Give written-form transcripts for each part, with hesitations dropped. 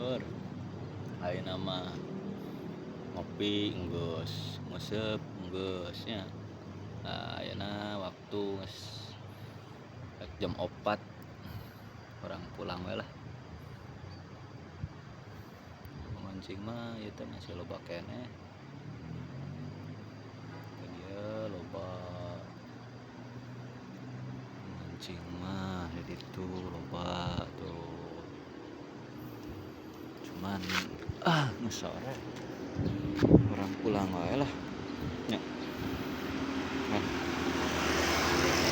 lur. Ayeuna mah ngopi enggeus, nguseup enggeus nya. Ayeuna waktu geus jam 4 orang pulang we lah. Mancing mah ieu teh masih loba keneh. Dia loba mancing mah di ditu loba tuh. Cuman geus sore. Orang pulang wae lah. Nya. Nah,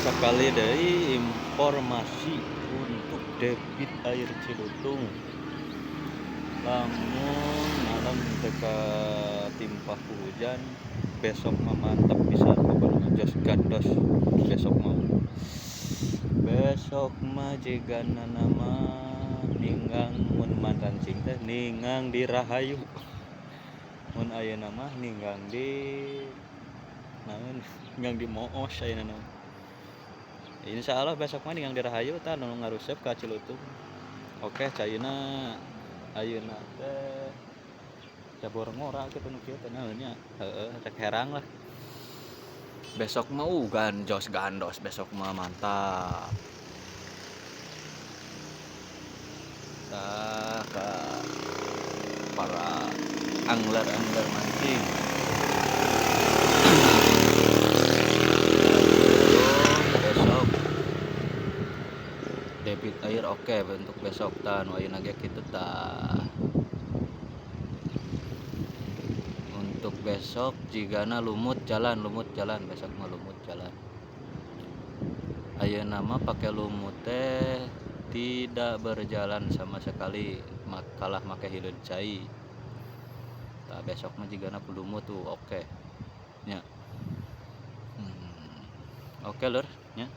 sakali deui informasi untuk debit air Cilutung. Lamun malam teka timpah hujan, besok mah mantap bisa pokoknya jos gandos besok mah jigana nama ninggang mun manrancing teh ningang di Rahayu. Mun ayeuna mah ninggang di naon ninggang di Moos ayeuna mah. Insyaallah besok mah ninggang di Rahayu tah nu ngarusep ka Cilutung. Oke, cayeuna ayeuna teh cabur ngora kitu nu kieu teh naon nya. Rek herang lah. Besok mah jos gandos besok mah mantap. Tah ka para angler mancing. Besok debit air oke untuk besok tah nu ayeuna ge kitu tah. Untuk besok jigana lumut jalan besok mah lumut jalan. Ayeuna mah pake lumut teh tidak berjalan sama sekali, kalah make hideud cai. Tah besok mah jigana lumut tuh oke. Nya. Oke lur, nya.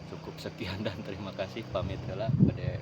Cukup sekian dan terima kasih, pamit heula bade